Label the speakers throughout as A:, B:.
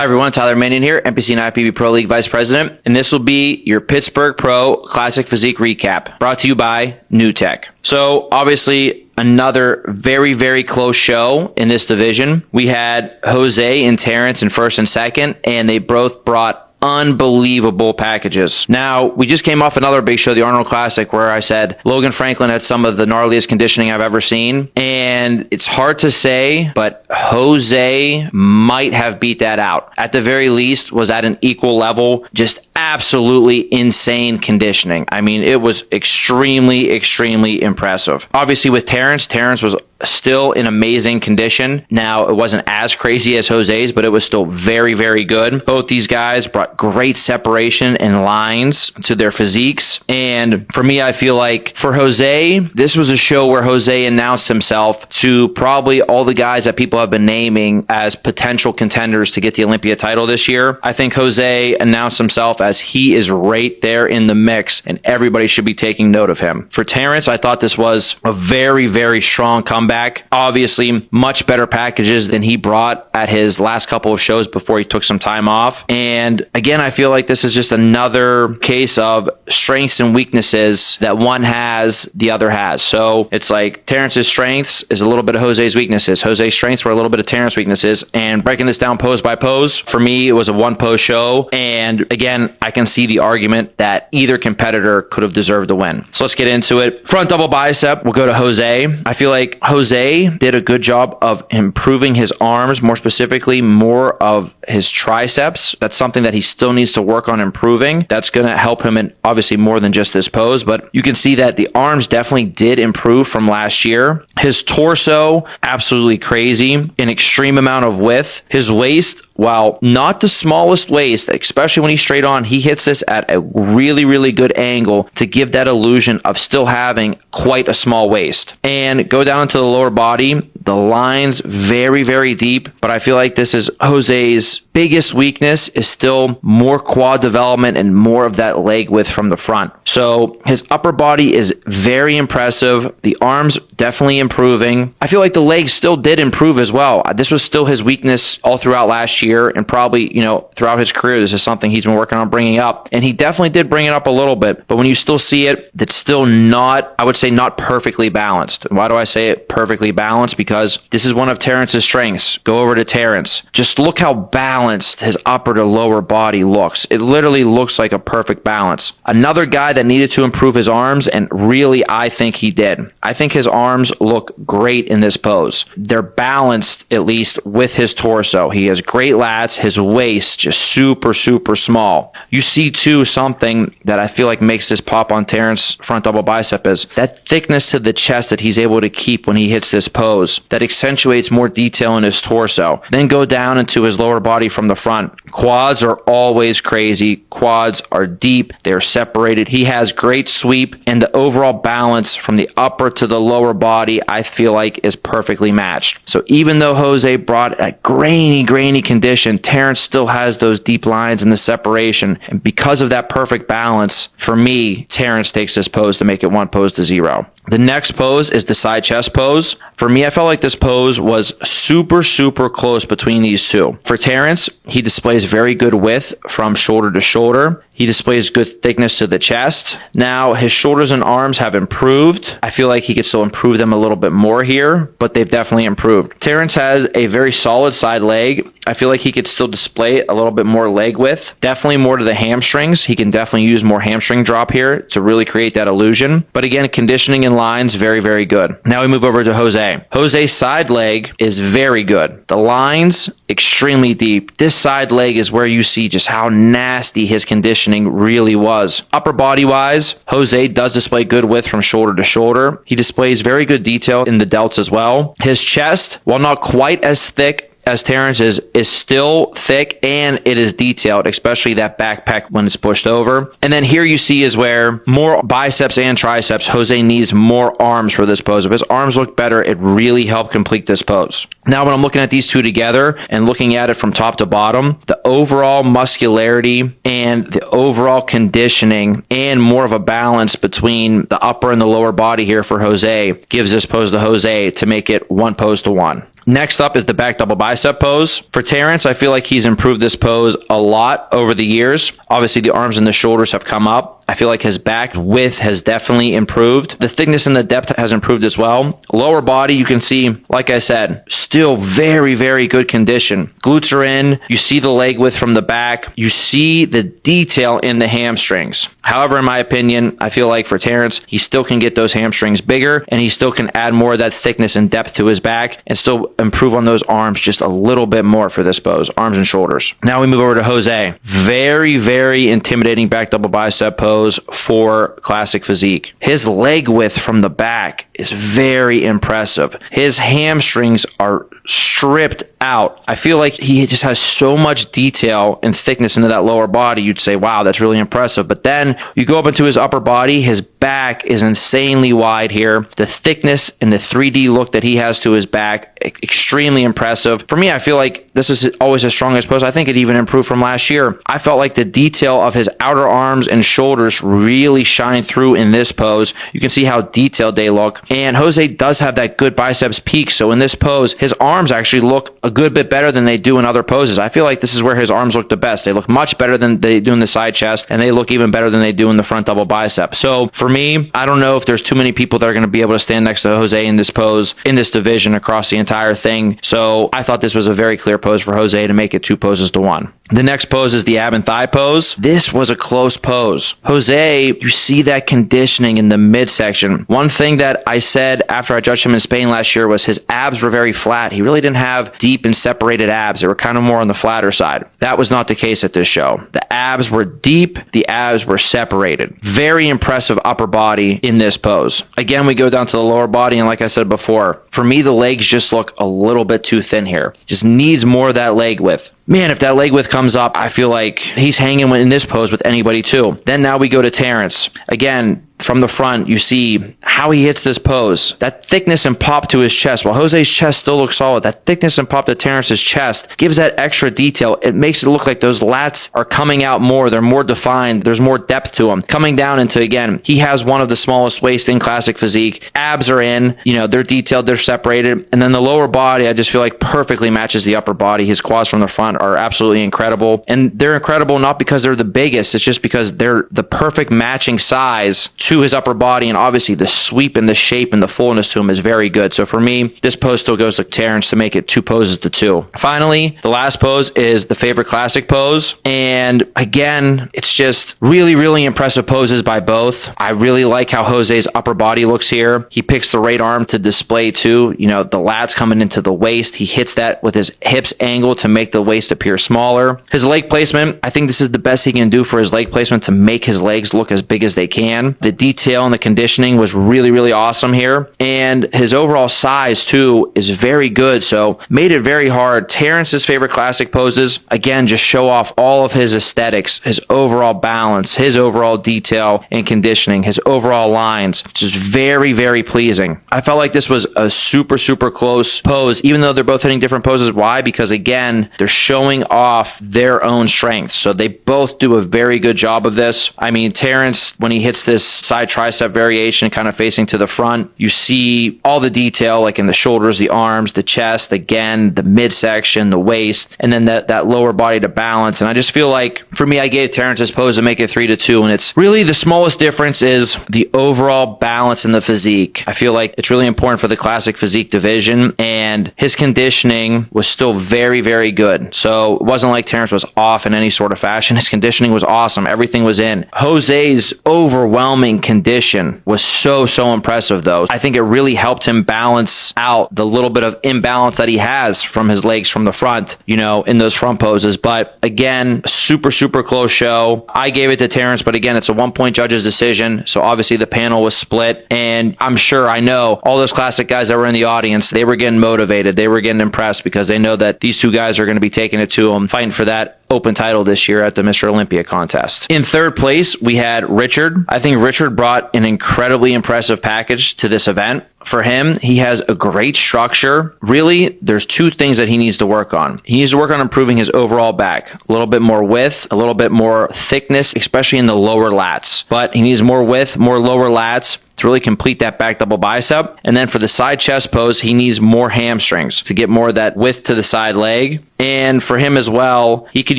A: Hi everyone, Tyler Mannion here, NPC and IPB Pro League Vice President, and this will be your Pittsburgh Pro Classic Physique Recap, brought to you by New Tech. So obviously another very, very close show in this division. We had Jose and Terrence in first and second, and they both brought unbelievable packages. Now, we just came off another big show, the Arnold Classic, where I said Logan Franklin had some of the gnarliest conditioning I've ever seen. And it's hard to say, but Jose might have beat that out. At the very least, was at an equal level, just absolutely insane conditioning. I mean, it was extremely, extremely impressive. Obviously, with Terrence was still in amazing condition. Now, it wasn't as crazy as Jose's, but it was still very, very good. Both these guys brought great separation and lines to their physiques. And for me, I feel like for Jose, this was a show where Jose announced himself to probably all the guys that people have been naming as potential contenders to get the Olympia title this year. I think Jose announced himself as he is right there in the mix, and everybody should be taking note of him. For Terrence, I thought this was a very, very strong comeback. Obviously, much better packages than he brought at his last couple of shows before he took some time off. And again, I feel like this is just another case of strengths and weaknesses that one has, the other has. So it's like Terrence's strengths is a little bit of Jose's weaknesses. Jose's strengths were a little bit of Terrence's weaknesses. And breaking this down pose by pose, for me, it was a one pose show. And again, I can see the argument that either competitor could have deserved the win. So let's get into it. Front double bicep, we'll go to Jose. I feel like Jose did a good job of improving his arms, more specifically, more of his triceps. That's something that he still needs to work on improving. That's going to help him in obviously more than just this pose, but you can see that the arms definitely did improve from last year. His torso, absolutely crazy, an extreme amount of width. His waist, while not the smallest waist, especially when he's straight on, he hits this at a really, really good angle to give that illusion of still having quite a small waist. And go down to the lower body, the lines very, very deep, but I feel like this is Jose's biggest weakness is still more quad development and more of that leg width from the front. So his upper body is very impressive. The arms definitely improving. I feel like the legs still did improve as well. This was still his weakness all throughout last year, and probably, throughout his career, this is something he's been working on bringing up. And he definitely did bring it up a little bit, but when you still see it, it's still not, I would say, not perfectly balanced. Why do I say it perfectly balanced? Because this is one of Terrence's strengths. Go over to Terrence. Just look how balanced his upper to lower body looks. It literally looks like a perfect balance. Another guy that needed to improve his arms, and really, I think he did. I think his arms look great in this pose. They're balanced, at least, with his torso. He has great lats. His waist just super, super small. You see, too, something that I feel like makes this pop on Terrence front double bicep is that thickness to the chest that he's able to keep when he hits this pose. That accentuates more detail in his torso. Then go down into his lower body from the front. Quads are always crazy. Quads are deep. They're separated. He has great sweep, and the overall balance from the upper to the lower body, I feel like, is perfectly matched. So even though Jose brought a grainy condition, Terrence still has those deep lines and the separation. And because of that perfect balance, for me, Terrence takes this pose to make it 1-0. The next pose is the side chest pose. For me, I felt like this pose was super, super close between these two. For Terrence, he displays very good width from shoulder to shoulder. He displays good thickness to the chest. Now, his shoulders and arms have improved. I feel like he could still improve them a little bit more here, but they've definitely improved. Terrence has a very solid side leg. I feel like he could still display a little bit more leg width. Definitely more to the hamstrings. He can definitely use more hamstring drop here to really create that illusion. But again, conditioning and lines, very, very good. Now we move over to Jose. Jose's side leg is very good. The lines, extremely deep. This side leg is where you see just how nasty his conditioning really was. Upper body wise, Jose does display good width from shoulder to shoulder. He displays very good detail in the delts as well. His chest, while not quite as thick as Terrence is still thick, and it is detailed, especially that backpack when it's pushed over. And then here you see is where more biceps and triceps. Jose needs more arms for this pose. If his arms look better, it really helped complete this pose. Now, when I'm looking at these two together and looking at it from top to bottom, the overall muscularity and the overall conditioning and more of a balance between the upper and the lower body here for Jose gives this pose to Jose to make it 1-1. Next up is the back double bicep pose. For Terrence, I feel like he's improved this pose a lot over the years. Obviously, the arms and the shoulders have come up. I feel like his back width has definitely improved. The thickness and the depth has improved as well. Lower body, you can see, like I said, still very, very good condition. Glutes are in. You see the leg width from the back. You see the detail in the hamstrings. However, in my opinion, I feel like for Terrence, he still can get those hamstrings bigger, and he still can add more of that thickness and depth to his back and still improve on those arms just a little bit more for this pose, arms and shoulders. Now we move over to Jose. Very, very intimidating back double bicep pose for classic physique. His leg width from the back is very impressive. His hamstrings are stripped out. I feel like he just has so much detail and thickness into that lower body. You'd say, wow, that's really impressive. But then you go up into his upper body, his back is insanely wide here. The thickness and the 3D look that he has to his back, extremely impressive. For me, I feel like this is always his strongest pose. I think it even improved from last year. I felt like the detail of his outer arms and shoulders really shine through in this pose. You can see how detailed they look. And Jose does have that good biceps peak. So in this pose, his arms actually look a good bit better than they do in other poses. I feel like this is where his arms look the best. They look much better than they do in the side chest, and they look even better than they do in the front double bicep. So for me, I don't know if there's too many people that are going to be able to stand next to Jose in this pose, in this division across the entire thing. So I thought this was a very clear pose for Jose to make it 2 poses to 1. The next pose is the ab and thigh pose. This was a close pose. Jose, you see that conditioning in the midsection. One thing that I said after I judged him in Spain last year was his abs were very flat. He really didn't have deep and separated abs. They were kind of more on the flatter side. That was not the case at this show. The abs were deep. The abs were separated. Very impressive upper body in this pose. Again, we go down to the lower body, and like I said before, for me, the legs just look a little bit too thin here. Just needs more of that leg width. Man, if that leg width comes up, I feel like he's hanging in this pose with anybody too. Then now we go to Terrence. Again, from the front, you see how he hits this pose. That thickness and pop to his chest. While Jose's chest still looks solid, that thickness and pop to Terrence's chest gives that extra detail. It makes it look like those lats are coming out more. They're more defined. There's more depth to them. Coming down into, again, he has one of the smallest waists in classic physique. Abs are in, they're detailed, they're separated. And then the lower body, I just feel like perfectly matches the upper body. His quads from the front are absolutely incredible. And they're incredible not because they're the biggest. It's just because they're the perfect matching size to his upper body, and obviously the sweep and the shape and the fullness to him is very good. So for me, this pose still goes to Terrence to make it 2 poses to 2. Finally, the last pose is the favorite classic pose, and again, it's just really, really impressive poses by both. I really like how Jose's upper body looks here. He picks the right arm to display too. The lats coming into the waist. He hits that with his hips angle to make the waist appear smaller. His leg placement, I think this is the best he can do for his leg placement to make his legs look as big as they can. The detail and the conditioning was really, really awesome here. And his overall size too is very good. So made it very hard. Terrence's favorite classic poses, again, just show off all of his aesthetics, his overall balance, his overall detail and conditioning, his overall lines. Just very, very pleasing. I felt like this was a super, super close pose, even though they're both hitting different poses. Why? Because again, they're showing off their own strengths. So they both do a very good job of this. I mean, Terrence, when he hits this side tricep variation kind of facing to the front, you see all the detail like in the shoulders, the arms, the chest, again, the midsection, the waist, and then that lower body to balance. And I just feel like for me, I gave Terrence's pose to make it 3 to 2. And it's really the smallest difference is the overall balance in the physique. I feel like it's really important for the classic physique division, and his conditioning was still very, very good. So it wasn't like Terrence was off in any sort of fashion. His conditioning was awesome. Everything was in. Jose's overwhelming condition was so impressive though. I think it really helped him balance out the little bit of imbalance that he has from his legs from the front, in those front poses. But again, super close show. I gave it to Terrence, but again, it's a 1-point judge's decision. So obviously the panel was split, and I know all those classic guys that were in the audience, they were getting motivated. They were getting impressed because they know that these 2 guys are going to be taking it to them, fighting for that open title this year at the Mr. Olympia contest. In 3rd place, we had Richard. I think Richard brought an incredibly impressive package to this event. For him, he has a great structure. Really, there's 2 things that he needs to work on. He needs to work on improving his overall back. A little bit more width, a little bit more thickness, especially in the lower lats. But he needs more width, more lower lats to really complete that back double bicep. And then for the side chest pose, he needs more hamstrings to get more of that width to the side leg. And for him as well, he could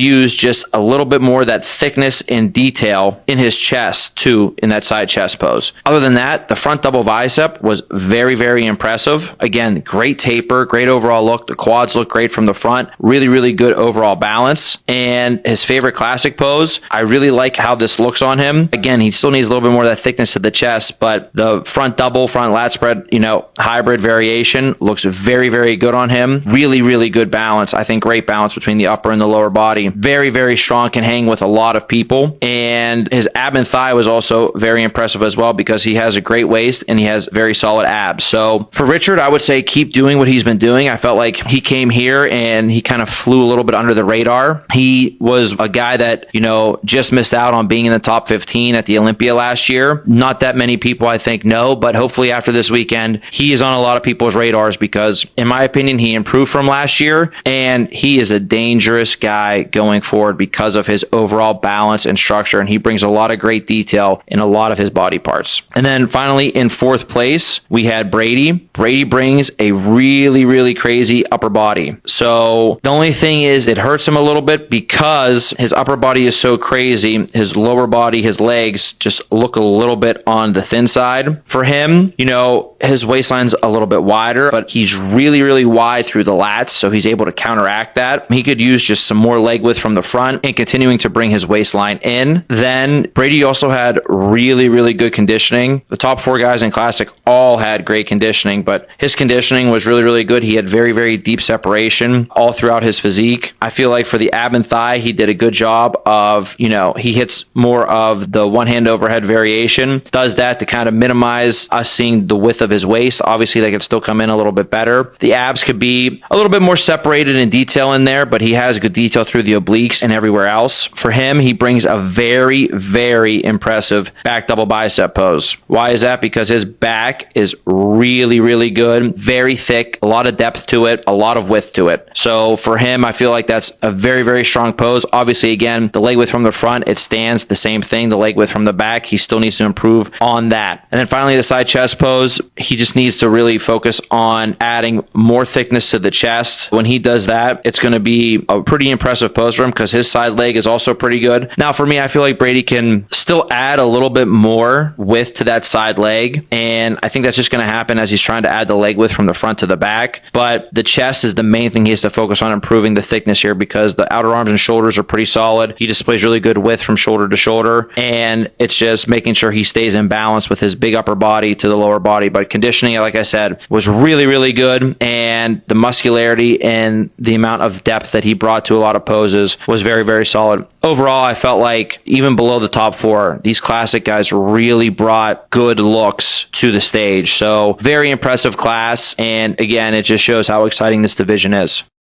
A: use just a little bit more of that thickness and detail in his chest too, in that side chest pose. Other than that, the front double bicep was very, very impressive. Again, great taper, great overall look. The quads look great from the front. Really, really good overall balance. And his favorite classic pose, I really like how this looks on him. Again, he still needs a little bit more of that thickness to the chest, but the front double, front lat spread, hybrid variation looks very, very good on him. Really, really good balance. I think great balance between the upper and the lower body. Very, very strong, can hang with a lot of people. And his ab and thigh was also very impressive as well because he has a great waist and he has very solid abs. So for Richard, I would say keep doing what he's been doing. I felt like he came here and he kind of flew a little bit under the radar. He was a guy that, just missed out on being in the top 15 at the Olympia last year. Not that many people, I think, know, but hopefully after this weekend, he is on a lot of people's radars because, in my opinion, he improved from last year and he is a dangerous guy going forward because of his overall balance and structure, and he brings a lot of great detail in a lot of his body parts. And then finally, in fourth place, we had Brady. Brady brings a really, really crazy upper body. So the only thing is it hurts him a little bit because his upper body is so crazy. His lower body, his legs just look a little bit on the thin side. For him, his waistline's a little bit wider, but he's really, really wide through the lats, so he's able to counteract that. He could use just some more leg width from the front and continuing to bring his waistline in. Then Brady also had really, really good conditioning. The top 4 guys in Classic all had great conditioning, but his conditioning was really, really good. He had very, very deep separation all throughout his physique. I feel like for the ab and thigh, he did a good job of, he hits more of the one hand overhead variation, does that to kind of minimize us seeing the width of his waist. Obviously, they could still come in a little bit better. The abs could be a little bit more separated in detail in there, but he has good detail through the obliques and everywhere else. For him, he brings a very, very impressive back double bicep pose. Why is that? Because his back is really, really good, very thick, a lot of depth to it, a lot of width to it. So for him, I feel like that's a very, very strong pose. Obviously, again, the leg width from the front, it stands the same thing. The leg width from the back, he still needs to improve on that. And then finally, the side chest pose, he just needs to really focus on adding more thickness to the chest. When he does that, it's going to be a pretty impressive pose for him because his side leg is also pretty good. Now, for me, I feel like Brady can still add a little bit more width to that side leg, and I think that's just going to happen as he's trying to add the leg width from the front to the back. But the chest is the main thing he has to focus on improving the thickness here because the outer arms and shoulders are pretty solid. He displays really good width from shoulder to shoulder, and it's just making sure he stays in balance with his big upper body to the lower body. But conditioning, like I said, was really, really good, and the muscularity and the amount of depth that he brought to a lot of poses was very, very solid. Overall, I felt like even below the top 4, these Classic guys really brought good looks to the stage. So very impressive class, and again, it just shows how exciting this division is.